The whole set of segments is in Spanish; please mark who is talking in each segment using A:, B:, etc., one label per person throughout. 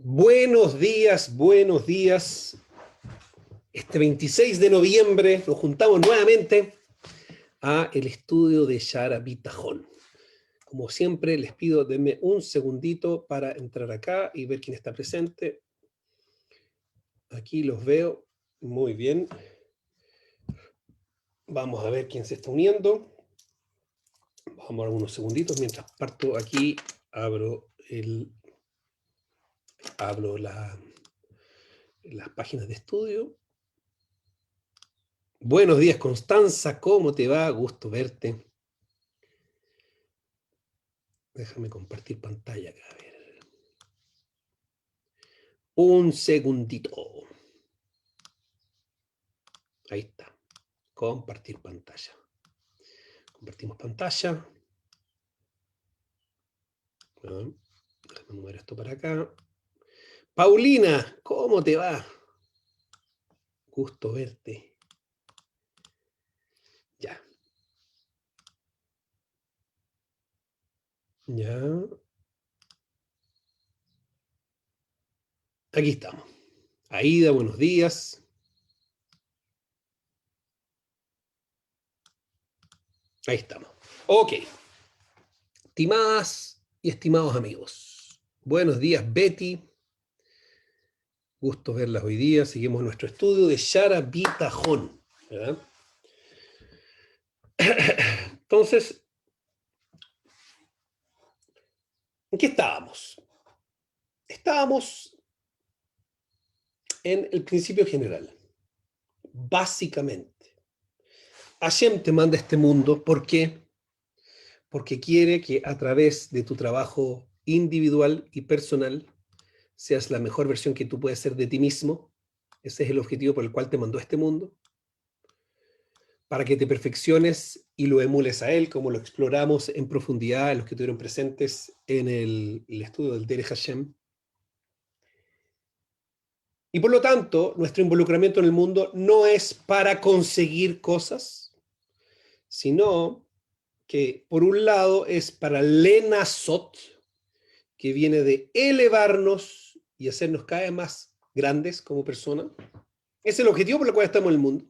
A: Buenos días, buenos días. Este 26 de noviembre nos juntamos nuevamente a el estudio de Shara Bitajón. Como siempre, les pido, denme un segundito para entrar acá y ver quién está presente. Aquí los veo. Muy bien. Vamos a ver quién se está uniendo. Vamos a dar unos segunditos. Mientras parto aquí, abro las páginas de estudio. Buenos días, Constanza. ¿Cómo te va? Gusto verte. Déjame compartir pantalla acá. A ver. Un segundito. Ahí está. Compartir pantalla. Compartimos pantalla. Déjame mover esto para acá. Paulina, ¿cómo te va? Gusto verte. Ya. Ya. Aquí estamos. Aida, buenos días. Ahí estamos. Ok. Estimadas y estimados amigos. Buenos días, Betty. Gusto verlas hoy día. Seguimos nuestro estudio de Shara Bitajón. ¿Verdad? Entonces, ¿en qué estábamos? Estábamos en el principio general. Básicamente, Hashem te manda a este mundo. ¿Por qué? Porque quiere que a través de tu trabajo individual y personal seas la mejor versión que tú puedes ser de ti mismo. Ese es el objetivo por el cual te mandó a este mundo. Para que te perfecciones y lo emules a él, como lo exploramos en profundidad los que estuvieron presentes en el estudio del Derech Hashem. Y por lo tanto, nuestro involucramiento en el mundo no es para conseguir cosas, sino que por un lado es para lenazot, que viene de elevarnos y hacernos cada vez más grandes como personas. Ese es el objetivo por el cual estamos en el mundo.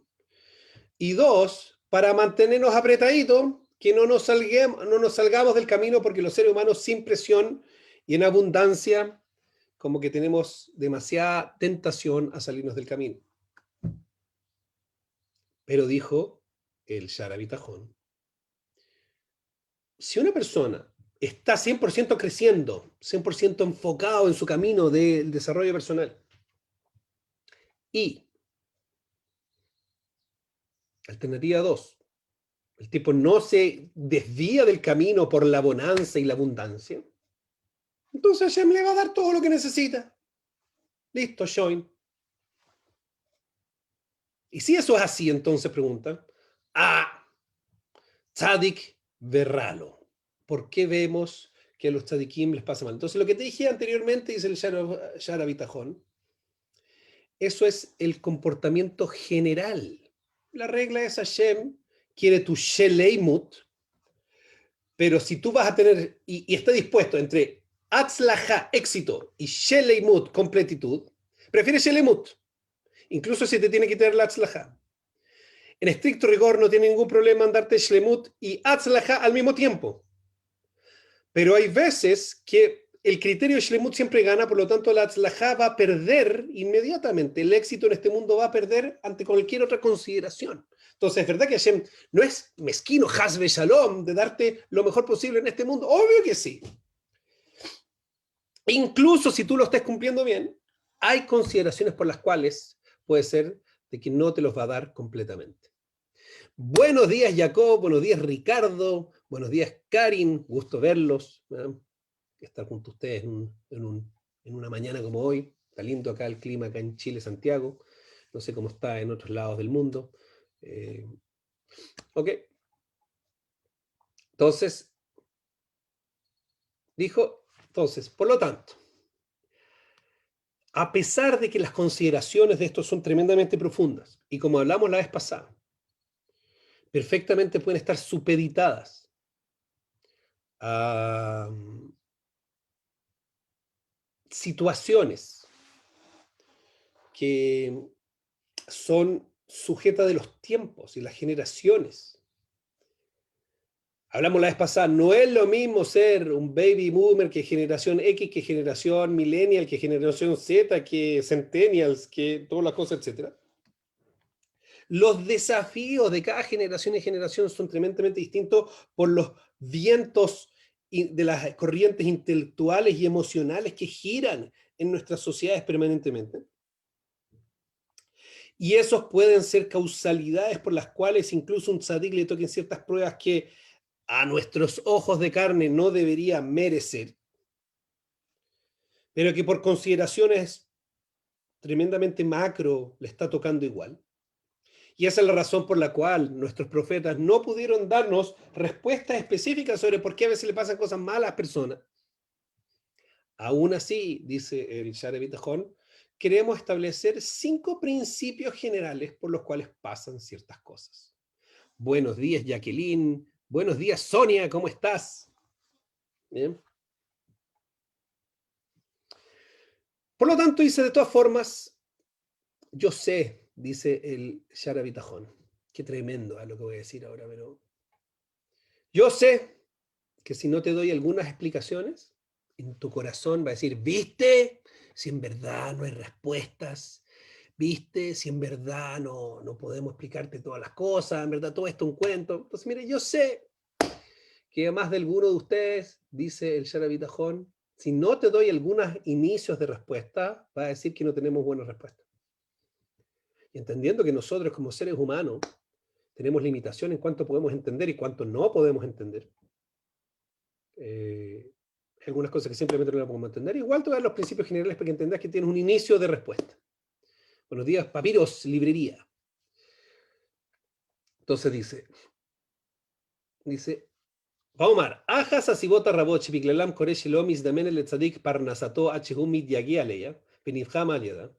A: Y dos, para mantenernos apretaditos, que no nos salgamos del camino, porque los seres humanos sin presión y en abundancia, como que tenemos demasiada tentación a salirnos del camino. Pero dijo el Shara Bitajón, si una persona está 100% creciendo, 100% enfocado en su camino del desarrollo personal, y alternativa 2, el tipo no se desvía del camino por la bonanza y la abundancia, entonces Hashem le va a dar todo lo que necesita. Listo, join. Y si eso es así, entonces preguntan, Tzadik Berralo. ¿Por qué vemos que a los tzadikim les pasa mal? Entonces, lo que te dije anteriormente, dice el Shara Bitajón, eso es el comportamiento general. La regla es Hashem quiere tu Sheleimut, pero si tú vas a tener, y está dispuesto entre Atzlaha, éxito, y Sheleimut, completitud, prefiere Sheleimut, incluso si te tiene que tener la Atzlaha. En estricto rigor no tiene ningún problema en darte Shlemut y Atzlaha al mismo tiempo. Pero hay veces que el criterio de Shlemut siempre gana, por lo tanto la Atzlaha va a perder inmediatamente. El éxito en este mundo va a perder ante cualquier otra consideración. Entonces, es verdad que Hashem no es mezquino, Hasbe Shalom, de darte lo mejor posible en este mundo. Obvio que sí. Incluso si tú lo estás cumpliendo bien, hay consideraciones por las cuales puede ser de que no te los va a dar completamente. Buenos días, Jacob. Buenos días, Ricardo. Buenos días, Karin. Gusto verlos. Estar junto a ustedes en una mañana como hoy. Está lindo acá el clima, acá en Chile, Santiago. No sé cómo está en otros lados del mundo. Ok. Entonces, por lo tanto, a pesar de que las consideraciones de esto son tremendamente profundas, y como hablamos la vez pasada, perfectamente pueden estar supeditadas a situaciones que son sujetas de los tiempos y las generaciones. Hablamos la vez pasada, no es lo mismo ser un baby boomer que generación X, que generación millennial, que generación Z, que centennials, que todas las cosas, etcétera. Los desafíos de cada generación y generación son tremendamente distintos por los vientos de las corrientes intelectuales y emocionales que giran en nuestras sociedades permanentemente. Y esos pueden ser causalidades por las cuales incluso un tzadik le toquen ciertas pruebas que a nuestros ojos de carne no debería merecer, pero que por consideraciones tremendamente macro le está tocando igual. Y esa es la razón por la cual nuestros profetas no pudieron darnos respuestas específicas sobre por qué a veces le pasan cosas malas a las personas. Aún así, dice el Shara Bitachon, queremos establecer 5 principios generales por los cuales pasan ciertas cosas. Buenos días, Jacqueline. Buenos días, Sonia. ¿Cómo estás? Bien. Por lo tanto, dice, de todas formas, yo sé, dice el Shara Bitachon, qué tremendo es lo que voy a decir ahora, pero yo sé que si no te doy algunas explicaciones, en tu corazón va a decir, ¿viste? Si en verdad no hay respuestas, ¿viste? Si en verdad no podemos explicarte todas las cosas, en verdad todo esto es un cuento. Entonces, mire, yo sé que a más de alguno de ustedes, dice el Shara Bitachon, si no te doy algunos inicios de respuesta, va a decir que no tenemos buenas respuestas. Y entendiendo que nosotros como seres humanos tenemos limitaciones en cuánto podemos entender y cuánto no podemos entender. Algunas cosas que simplemente no las podemos entender. Igual te voy a dar los principios generales para que entendas que tienes un inicio de respuesta. Buenos días, Papiros, librería. Entonces dice, Omar, Ajas asibota raboche piklalam koresh lomis damen el tzadik parnasato humid yagialeya, penifham aliada.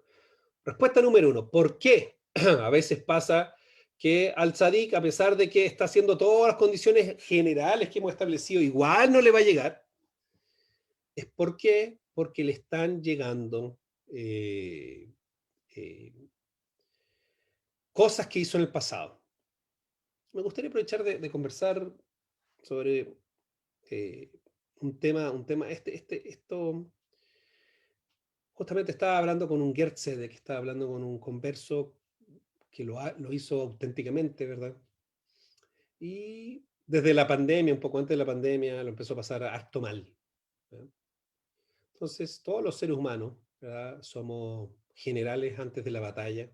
A: Respuesta número 1. ¿Por qué? A veces pasa que al tzadik, a pesar de que está haciendo todas las condiciones generales que hemos establecido, igual no le va a llegar. ¿Es por qué? Porque le están llegando cosas que hizo en el pasado. Me gustaría aprovechar de conversar sobre un tema, esto. Justamente estaba hablando con un Gertzede, que estaba hablando con un converso que lo hizo auténticamente, ¿verdad? Y desde la pandemia, un poco antes de la pandemia, lo empezó a pasar harto mal, ¿verdad? Entonces, todos los seres humanos, ¿verdad? Somos generales antes de la batalla,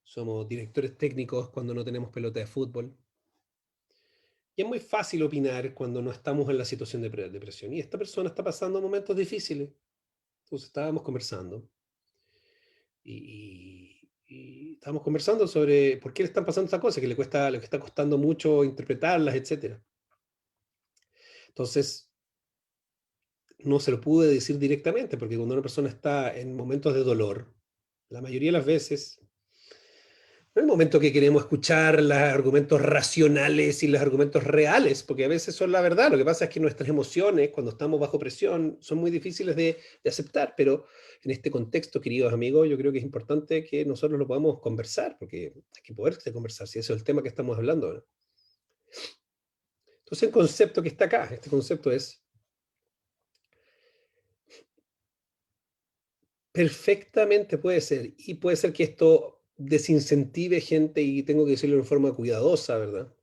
A: somos directores técnicos cuando no tenemos pelota de fútbol. Y es muy fácil opinar cuando no estamos en la situación de depresión. Y esta persona está pasando momentos difíciles. Entonces estábamos conversando. Y estábamos conversando sobre por qué le están pasando estas cosas, que le está costando mucho interpretarlas, etc. Entonces, no se lo pude decir directamente, porque cuando una persona está en momentos de dolor, la mayoría de las veces no es el momento que queremos escuchar los argumentos racionales y los argumentos reales, porque a veces son la verdad. Lo que pasa es que nuestras emociones, cuando estamos bajo presión, son muy difíciles de aceptar, pero en este contexto, queridos amigos, yo creo que es importante que nosotros lo podamos conversar, porque hay que poder conversar, si ese es el tema que estamos hablando, ¿no? Entonces, el concepto que está acá, este concepto es perfectamente puede ser, y puede ser que esto desincentive gente, y tengo que decirlo en forma cuidadosa, ¿verdad?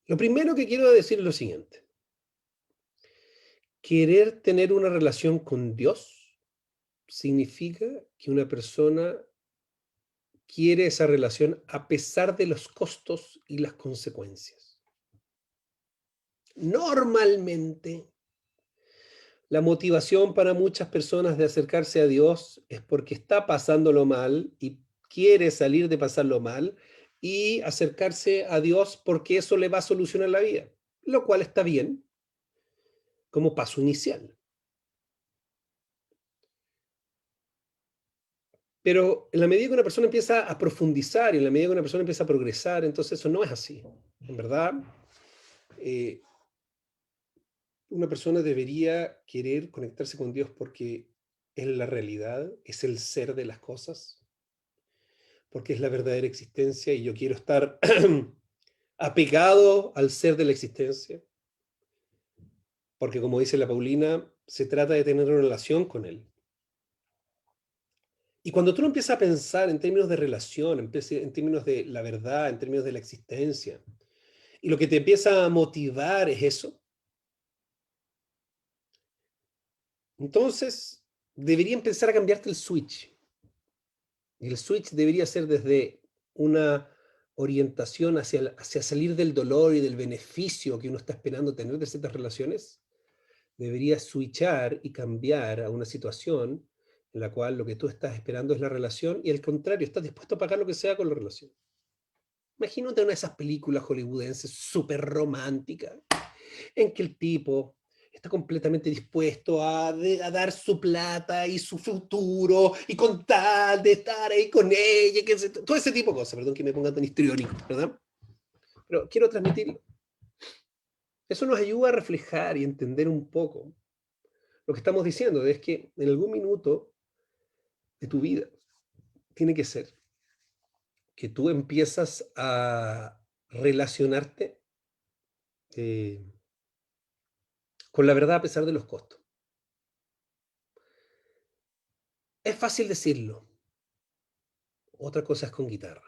A: Lo primero que quiero decir es lo siguiente. Querer tener una relación con Dios significa que una persona quiere esa relación a pesar de los costos y las consecuencias. Normalmente, la motivación para muchas personas de acercarse a Dios es porque está pasándolo mal y quiere salir de pasarlo mal y acercarse a Dios porque eso le va a solucionar la vida, lo cual está bien como paso inicial. Pero en la medida que una persona empieza a profundizar y en la medida que una persona empieza a progresar, entonces eso no es así. En verdad, una persona debería querer conectarse con Dios porque es la realidad, es el ser de las cosas, porque es la verdadera existencia y yo quiero estar apegado al ser de la existencia, porque como dice la Paulina, se trata de tener una relación con Él. Y cuando tú lo empiezas a pensar en términos de relación, en términos de la verdad, en términos de la existencia, y lo que te empieza a motivar es eso, entonces debería empezar a cambiarte el switch. Y el switch debería ser desde una orientación hacia salir del dolor y del beneficio que uno está esperando tener de ciertas relaciones, debería switchar y cambiar a una situación en la cual lo que tú estás esperando es la relación y al contrario, estás dispuesto a pagar lo que sea con la relación. Imagínate una de esas películas hollywoodenses súper románticas en que el tipo está completamente dispuesto a dar su plata y su futuro y con tal de estar ahí con ella, todo ese tipo de cosas, perdón que me ponga tan histriónico, ¿verdad? Pero quiero transmitirlo. Eso nos ayuda a reflejar y entender un poco lo que estamos diciendo, es que en algún minuto de tu vida tiene que ser que tú empiezas a relacionarte eh, con la verdad a pesar de los costos. Es fácil decirlo, otra cosa es con guitarra.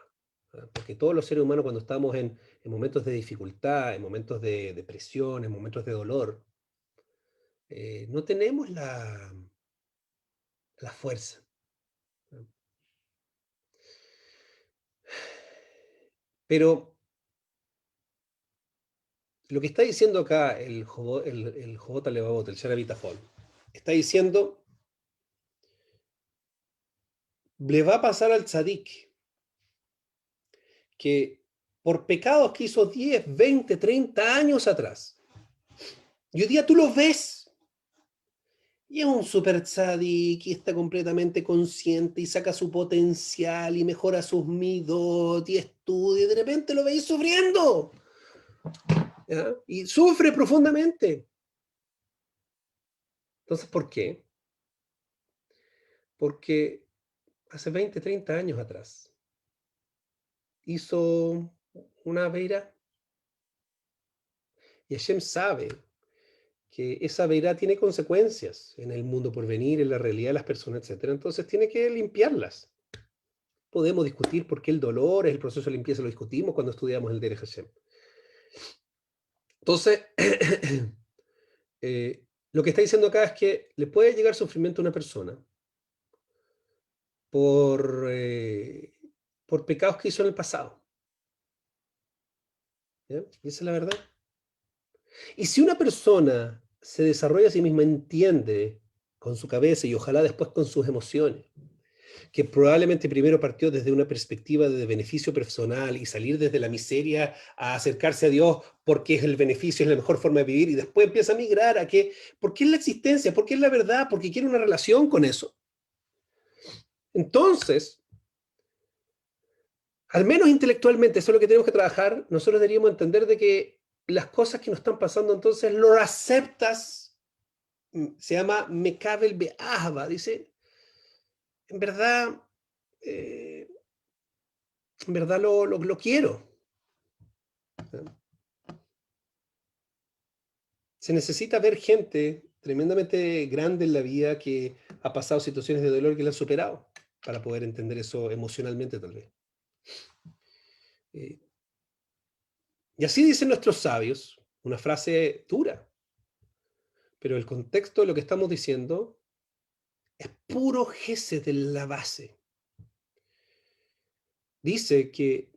A: Porque todos los seres humanos cuando estamos en momentos de dificultad, en momentos de depresión, en momentos de dolor, no tenemos la fuerza. Pero lo que está diciendo acá el Jobot Alevabot, el Shara Bitachon, está diciendo, le va a pasar al tzadik que por pecados que hizo 10, 20, 30 años atrás, y hoy día tú lo ves, y es un super tzadik y está completamente consciente y saca su potencial y mejora sus midot y estudia, y de repente lo veis sufriendo, ¿ya? Y sufre profundamente. Entonces, ¿por qué? Porque hace 20, 30 años atrás hizo una veira y Hashem sabe que esa veira tiene consecuencias en el mundo por venir, en la realidad de las personas, etcétera. Entonces tiene que limpiarlas. Podemos discutir por qué el dolor es el proceso de limpieza, lo discutimos cuando estudiamos el Derech Hashem. Entonces, lo que está diciendo acá es que le puede llegar sufrimiento a una persona por, eh, por pecados que hizo en el pasado. ¿Ya? Y esa es la verdad. Y si una persona se desarrolla a sí misma, entiende con su cabeza y ojalá después con sus emociones, que probablemente primero partió desde una perspectiva de beneficio personal y salir desde la miseria a acercarse a Dios porque es el beneficio, es la mejor forma de vivir y después empieza a migrar a que, ¿por qué es la existencia? ¿Por qué es la verdad? Porque quiere una relación con eso. Entonces, al menos intelectualmente, eso es lo que tenemos que trabajar, nosotros deberíamos entender de que las cosas que nos están pasando entonces lo aceptas, se llama Mekabel Be'ahva, dice, en verdad, eh, en verdad lo quiero. Se necesita ver gente tremendamente grande en la vida que ha pasado situaciones de dolor que la han superado para poder entender eso emocionalmente tal vez. Eh, y así dicen nuestros sabios, una frase dura, pero el contexto de lo que estamos diciendo es puro gesed de la base. Dice que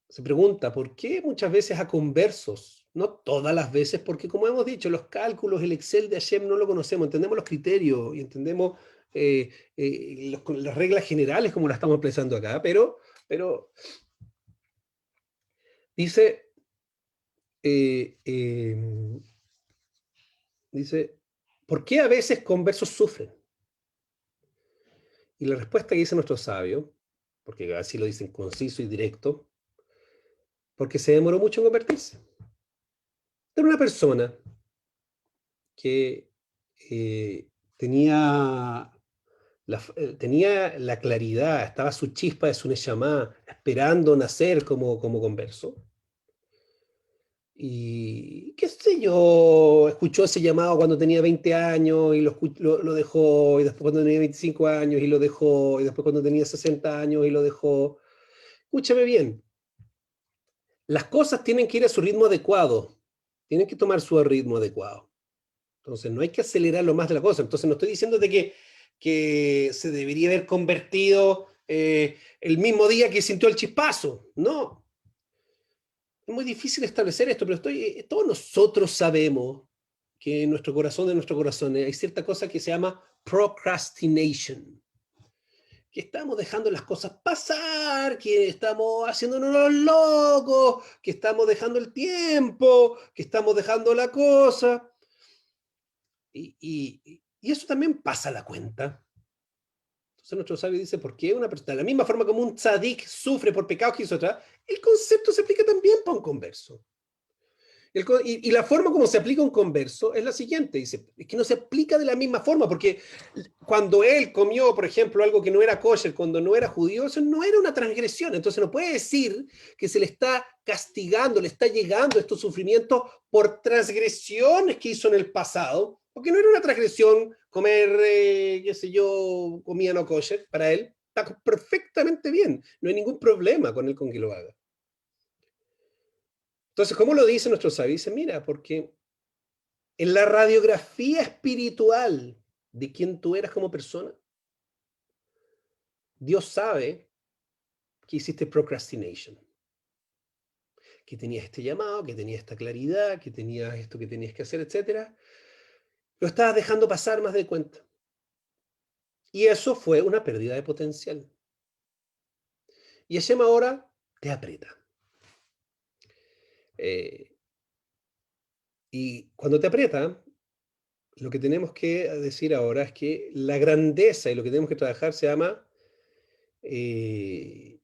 A: se pregunta por qué muchas veces a conversos, no todas las veces, porque como hemos dicho, los cálculos, el Excel de Hashem no lo conocemos, entendemos los criterios y entendemos las reglas generales como las estamos expresando acá, pero dice, eh, eh, dice, ¿por qué a veces conversos sufren? Y la respuesta que dice nuestro sabio, porque así lo dicen conciso y directo, porque se demoró mucho en convertirse. Era una persona que tenía tenía la claridad, estaba su chispa de su Neshama esperando nacer como converso. Y qué sé yo, escuchó ese llamado cuando tenía 20 años y lo dejó, y después cuando tenía 25 años y lo dejó, y después cuando tenía 60 años y lo dejó. Escúchame bien, las cosas tienen que ir a su ritmo adecuado, tienen que tomar su ritmo adecuado. Entonces no hay que acelerarlo más de la cosa. Entonces no estoy diciendo de que se debería haber convertido el mismo día que sintió el chispazo. No, es muy difícil establecer esto, pero todos nosotros sabemos que en nuestro corazón de nuestros corazones hay cierta cosa que se llama procrastination, que estamos dejando las cosas pasar, que estamos haciéndonos los locos, que estamos dejando el tiempo, que estamos dejando la cosa. Y eso también pasa la cuenta. Entonces nuestro sabio dice, ¿por qué una persona, de la misma forma como un tzadik sufre por pecados que hizo otra, el concepto se aplica también para un converso? Y la forma como se aplica un converso es la siguiente, dice, es que no se aplica de la misma forma, porque cuando él comió, por ejemplo, algo que no era kosher, cuando no era judío, eso no era una transgresión. Entonces no puede decir que se le está castigando, le está llegando estos sufrimientos por transgresiones que hizo en el pasado, porque no era una transgresión comer, qué sé yo, comida no kosher para él. Está perfectamente bien, no hay ningún problema con él con que lo haga. Entonces, ¿cómo lo dice nuestro sabio? Dice, mira, porque en la radiografía espiritual de quién tú eras como persona, Dios sabe que hiciste procrastination, que tenías este llamado, que tenías esta claridad, que tenías esto que tenías que hacer, etc. Lo estabas dejando pasar más de cuenta. Y eso fue una pérdida de potencial. Y Hashem ahora te aprieta. Y cuando te aprieta, lo que tenemos que decir ahora es que la grandeza y lo que tenemos que trabajar se llama eh,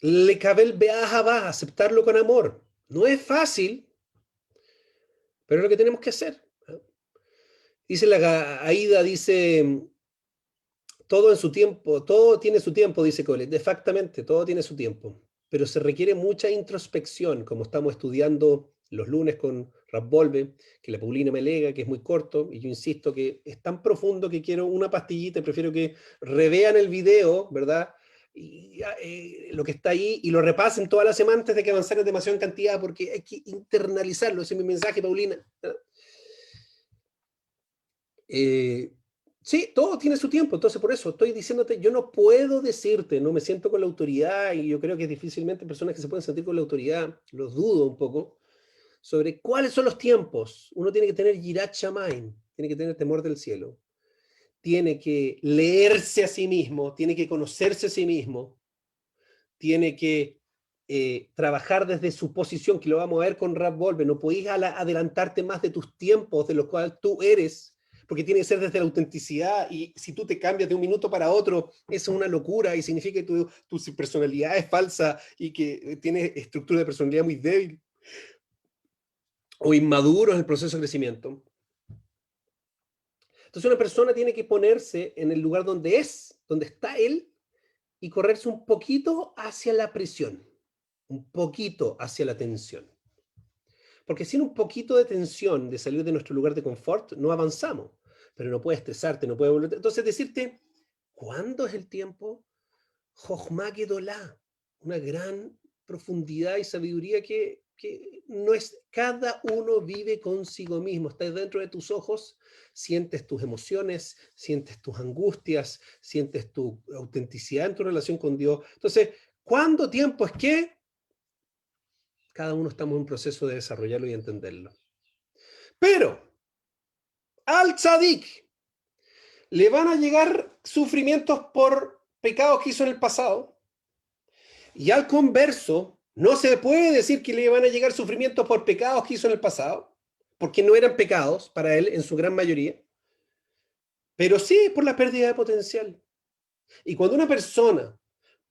A: le cabe el va aceptarlo con amor. No es fácil, pero es lo que tenemos que hacer. Dice la Aida, dice, todo en su tiempo, todo tiene su tiempo, dice Colette. Exactamente, todo tiene su tiempo. Pero se requiere mucha introspección, como estamos estudiando los lunes con Volve, que la Paulina me lega, que es muy corto, y yo insisto que es tan profundo que quiero una pastillita, prefiero que revean el video, ¿verdad? Y, lo que está ahí y lo repasen toda la semana antes de que avancen demasiado en cantidad, porque hay que internalizarlo. Ese es mi mensaje, Paulina. Sí, todo tiene su tiempo, entonces por eso estoy diciéndote, yo no puedo decirte, no me siento con la autoridad y yo creo que difícilmente personas que se pueden sentir con la autoridad, los dudo un poco, sobre cuáles son los tiempos. Uno tiene que tener Yirat Shamayim, tiene que tener temor del cielo, tiene que leerse a sí mismo, tiene que conocerse a sí mismo, tiene que trabajar desde su posición, que lo vamos a ver con Rap Volve, no podéis adelantarte más de tus tiempos, de los cuales tú eres, porque tiene que ser desde la autenticidad, y si tú te cambias de un minuto para otro, eso es una locura, y significa que tu personalidad es falsa, y que tienes estructura de personalidad muy débil, o inmaduro en el proceso de crecimiento. Entonces una persona tiene que ponerse en el lugar donde es, donde está él, y correrse un poquito hacia la presión, un poquito hacia la tensión. Porque sin un poquito de tensión, de salir de nuestro lugar de confort, no avanzamos. Pero no puedes estresarte, no puedes volverte. Entonces decirte, ¿cuándo es el tiempo? Jochma Gedolá, una gran profundidad y sabiduría que no es, cada uno vive consigo mismo, estás dentro de tus ojos, sientes tus emociones, sientes tus angustias, sientes tu autenticidad en tu relación con Dios. Entonces, ¿cuánto tiempo es que? Cada uno estamos en un proceso de desarrollarlo y entenderlo. Pero al tzadik le van a llegar sufrimientos por pecados que hizo en el pasado, y al converso no se puede decir que le van a llegar sufrimientos por pecados que hizo en el pasado, porque no eran pecados para él en su gran mayoría, pero sí por la pérdida de potencial. Y cuando una persona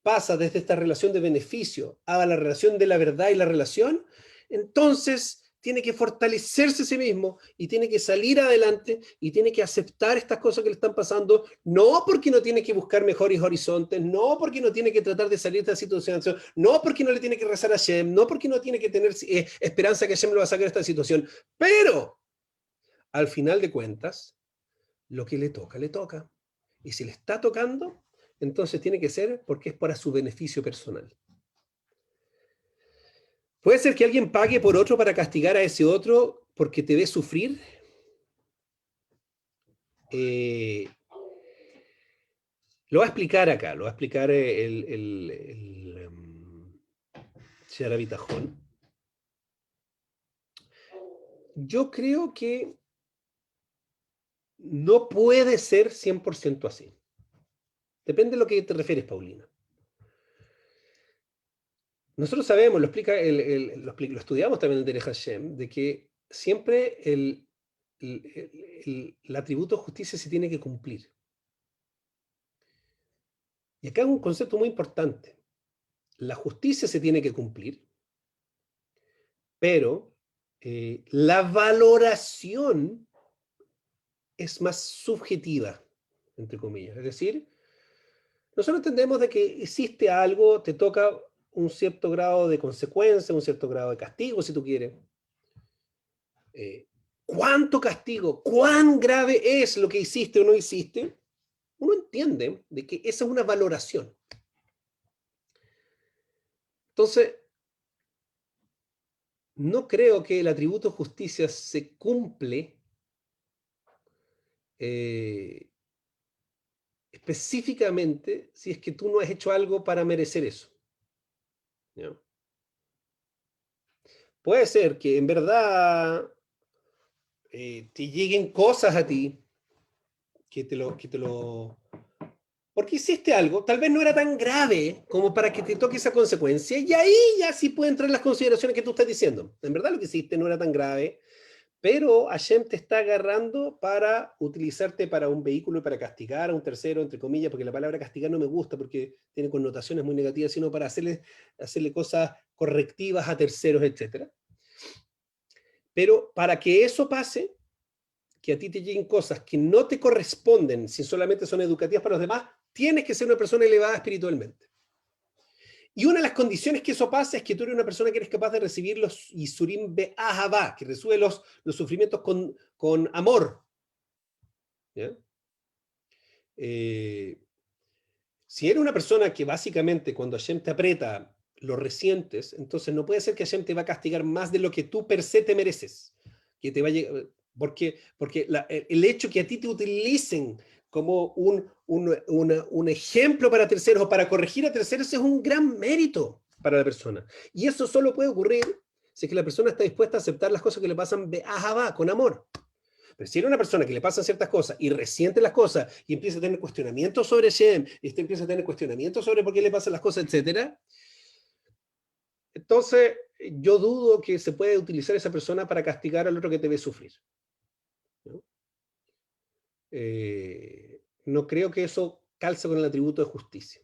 A: pasa desde esta relación de beneficio a la relación de la verdad y la relación, entonces tiene que fortalecerse a sí mismo y tiene que salir adelante y tiene que aceptar estas cosas que le están pasando, no porque no tiene que buscar mejores horizontes, no porque no tiene que tratar de salir de esta situación, no porque no le tiene que rezar a Hashem, no porque no tiene que tener esperanza que Hashem lo va a sacar de esta situación, pero al final de cuentas, lo que le toca, le toca. Y si le está tocando, entonces tiene que ser porque es para su beneficio personal. ¿Puede ser que alguien pague por otro para castigar a ese otro porque te ve sufrir? Lo va a explicar acá, lo va a explicar Shara Bitajón. Yo creo que no puede ser 100% así. Depende de lo que te refieres, Paulina. Nosotros sabemos, lo estudiamos también en el Derech Hashem, de que siempre el atributo de justicia se tiene que cumplir. Y acá hay un concepto muy importante. La justicia se tiene que cumplir, pero la valoración es más subjetiva, entre comillas. Es decir, nosotros entendemos de que existe algo, te toca un cierto grado de consecuencia, un cierto grado de castigo, si tú quieres. ¿Cuánto castigo? ¿Cuán grave es lo que hiciste o no hiciste? Uno entiende de que esa es una valoración. Entonces, no creo que el atributo de justicia se cumple específicamente si es que tú no has hecho algo para merecer eso. ¿No? Puede ser que en verdad te lleguen cosas a ti que te lo... Porque hiciste algo, tal vez no era tan grave como para que te toque esa consecuencia, y ahí ya sí pueden entrar las consideraciones que tú estás diciendo. En verdad lo que hiciste no era tan grave, pero Hashem te está agarrando para utilizarte para un vehículo y para castigar a un tercero, entre comillas, porque la palabra castigar no me gusta porque tiene connotaciones muy negativas, sino para hacerle cosas correctivas a terceros, etc. Pero para que eso pase, que a ti te lleguen cosas que no te corresponden, si solamente son educativas para los demás, tienes que ser una persona elevada espiritualmente. Y una de las condiciones que eso pasa es que tú eres una persona que eres capaz de recibir los Yisurim Be'ahavá, que recibe los sufrimientos con amor. ¿Ya? Si eres una persona que básicamente cuando Hashem te aprieta lo resientes, entonces no puede ser que Hashem te va a castigar más de lo que tú per se te mereces. Que te va a llegar, porque el hecho que a ti te utilicen como un ejemplo para terceros o para corregir a terceros es un gran mérito para la persona. Y eso solo puede ocurrir si es que la persona está dispuesta a aceptar las cosas que le pasan de ajaba, con amor. Pero si era una persona que le pasan ciertas cosas y resiente las cosas y empieza a tener cuestionamientos sobre Shem, y este empieza a tener cuestionamientos sobre por qué le pasan las cosas, etcétera, entonces yo dudo que se puede utilizar esa persona para castigar al otro que te ve sufrir. ¿No? No creo que eso calce con el atributo de justicia.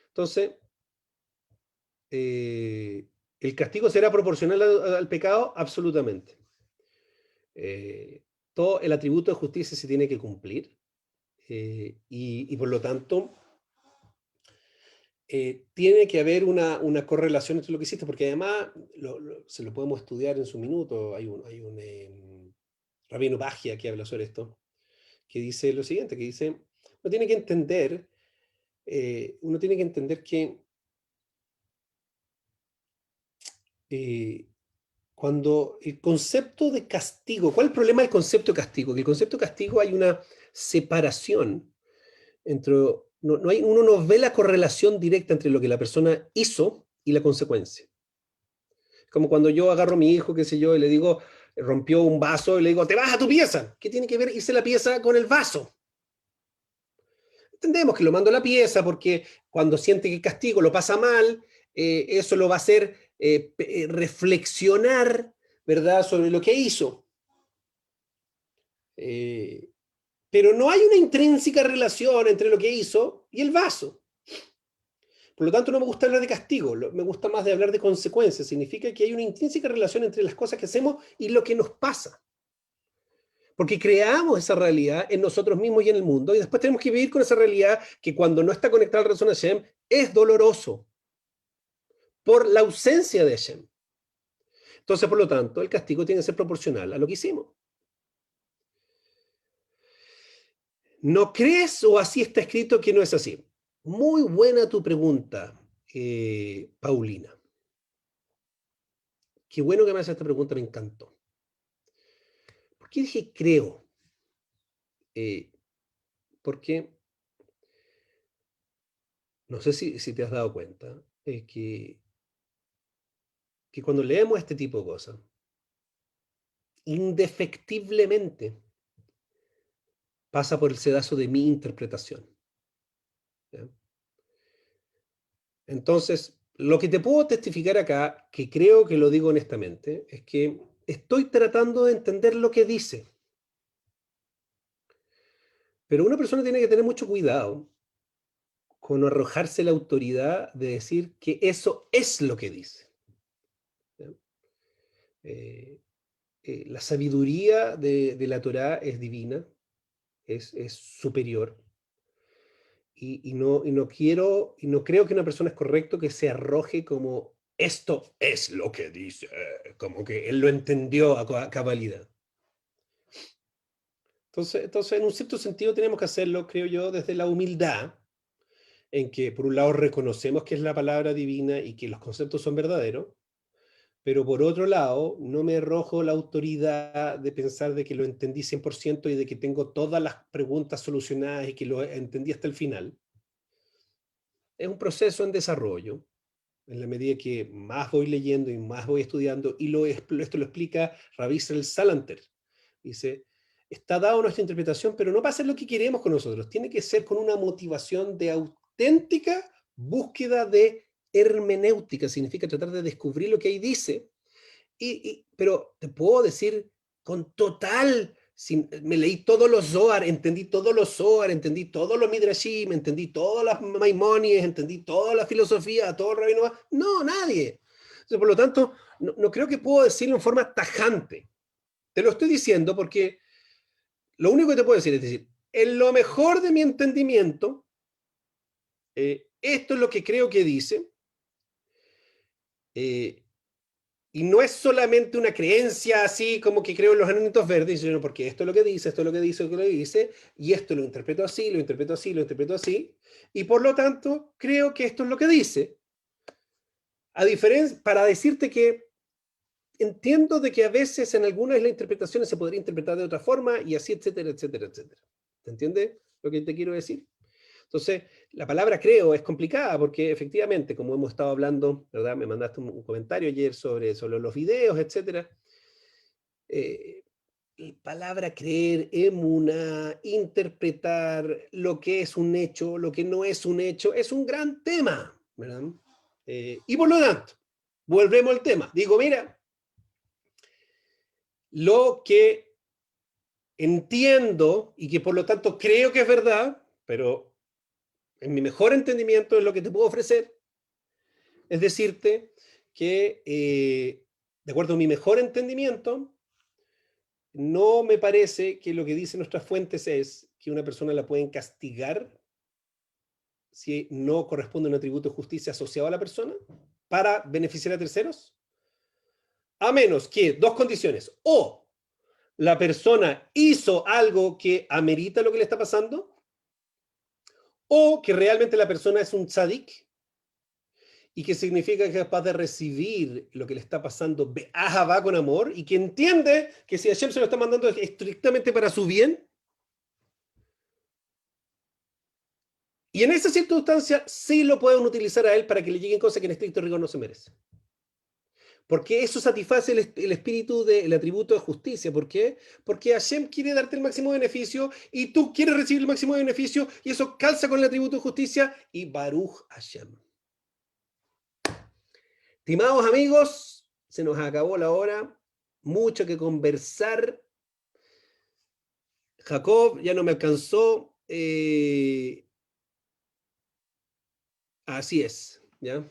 A: Entonces, ¿el castigo será proporcional al pecado? Absolutamente. Todo el atributo de justicia se tiene que cumplir y por lo tanto tiene que haber una correlación entre lo que hiciste, porque además se lo podemos estudiar en su minuto. Hay un Rabino Bagia que habla sobre esto, que dice lo siguiente, que dice, uno tiene que entender que cuando el concepto de castigo, ¿cuál es el problema del concepto de castigo? Que el concepto de castigo hay una separación entre, uno no ve la correlación directa entre lo que la persona hizo y la consecuencia. Como cuando yo agarro a mi hijo, qué sé yo, y le digo, rompió un vaso, y le digo, te vas a tu pieza. ¿Qué tiene que ver irse la pieza con el vaso? Entendemos que lo mando a la pieza porque cuando siente que el castigo lo pasa mal, eso lo va a hacer reflexionar, ¿verdad?, sobre lo que hizo. Pero no hay una intrínseca relación entre lo que hizo y el vaso. Por lo tanto, no me gusta hablar de castigo, me gusta más de hablar de consecuencias. Significa que hay una intrínseca relación entre las cosas que hacemos y lo que nos pasa. Porque creamos esa realidad en nosotros mismos y en el mundo, y después tenemos que vivir con esa realidad que cuando no está conectada al razón Hashem, es doloroso por la ausencia de Hashem. Entonces, por lo tanto, el castigo tiene que ser proporcional a lo que hicimos. ¿No crees o así está escrito que no es así? Muy buena tu pregunta, Paulina. Qué bueno que me haces esta pregunta, me encantó. ¿Por qué dije creo? Porque no sé si te has dado cuenta que cuando leemos este tipo de cosas, indefectiblemente pasa por el sedazo de mi interpretación. ¿Ya? Entonces, lo que te puedo testificar acá, que creo que lo digo honestamente, es que estoy tratando de entender lo que dice. Pero una persona tiene que tener mucho cuidado con arrojarse la autoridad de decir que eso es lo que dice. ¿Ya? Eh, la sabiduría de la Torá es divina, es superior. Y no creo que una persona es correcto que se arroje como esto es lo que dice, como que él lo entendió a cabalidad. Entonces, en un cierto sentido tenemos que hacerlo, creo yo, desde la humildad, en que por un lado reconocemos que es la palabra divina y que los conceptos son verdaderos, pero por otro lado no me arrojo la autoridad de pensar de que lo entendí 100% y de que tengo todas las preguntas solucionadas y que lo entendí hasta el final. Es un proceso en desarrollo, en la medida que más voy leyendo y más voy estudiando, y esto lo explica Rabbi Israel Salanter. Dice, está dado nuestra interpretación, pero no pasa lo que queremos con nosotros, tiene que ser con una motivación de auténtica búsqueda de hermenéutica, significa tratar de descubrir lo que ahí dice, pero te puedo decir con total, me leí todos los Zohar, entendí todos los Zohar, entendí todos los Midrashim, entendí todas las Maimonides, entendí toda la filosofía, todo el rabino. No, nadie. Entonces, por lo tanto, no creo que puedo decirlo en forma tajante. Te lo estoy diciendo porque lo único que te puedo decir es decir, en lo mejor de mi entendimiento, esto es lo que creo que dice, eh, y no es solamente una creencia así como que creo en los enanitos verdes, sino porque esto es lo que dice, esto es lo que dice, esto es lo que dice, y esto lo interpreto así, lo interpreto así, lo interpreto así, y por lo tanto creo que esto es lo que dice. A diferencia, para decirte que entiendo de que a veces en algunas de las interpretaciones se podría interpretar de otra forma, y así, etcétera, etcétera, etcétera. ¿Te entiendes lo que te quiero decir? Entonces, la palabra creo es complicada porque efectivamente, como hemos estado hablando, ¿verdad? Me mandaste un comentario ayer sobre los videos, etcétera. La palabra creer, emuna, interpretar lo que es un hecho, lo que no es un hecho, es un gran tema, ¿verdad? Y por lo tanto, volvemos al tema. Digo, mira, lo que entiendo y que por lo tanto creo que es verdad, pero en mi mejor entendimiento es lo que te puedo ofrecer, es decirte que, de acuerdo a mi mejor entendimiento, no me parece que lo que dicen nuestras fuentes es que una persona la pueden castigar si no corresponde a un atributo de justicia asociado a la persona para beneficiar a terceros, a menos que dos condiciones: o la persona hizo algo que amerita lo que le está pasando, o que realmente la persona es un tzadik, y que significa que es capaz de recibir lo que le está pasando va con amor, y que entiende que si Hashem se lo está mandando estrictamente para su bien, y en esa circunstancia sí lo pueden utilizar a él para que le lleguen cosas que en estricto rigor no se merecen. Porque eso satisface el espíritu del atributo de justicia. ¿Por qué? Porque Hashem quiere darte el máximo beneficio y tú quieres recibir el máximo beneficio, y eso calza con el atributo de justicia, y Baruch Hashem. Estimados amigos, se nos acabó la hora, mucho que conversar. Jacob ya no me alcanzó Así es, ¿ya?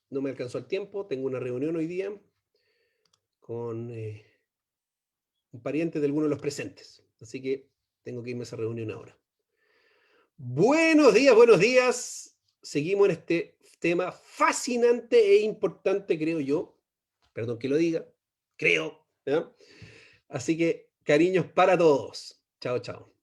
A: No me alcanzó el tiempo, tengo una reunión hoy día con un pariente de alguno de los presentes, así que tengo que irme a esa reunión ahora. Buenos días, buenos días. Seguimos en este tema fascinante e importante, creo yo. Perdón que lo diga, creo, ¿ya? Así que cariños para todos. Chao, chao.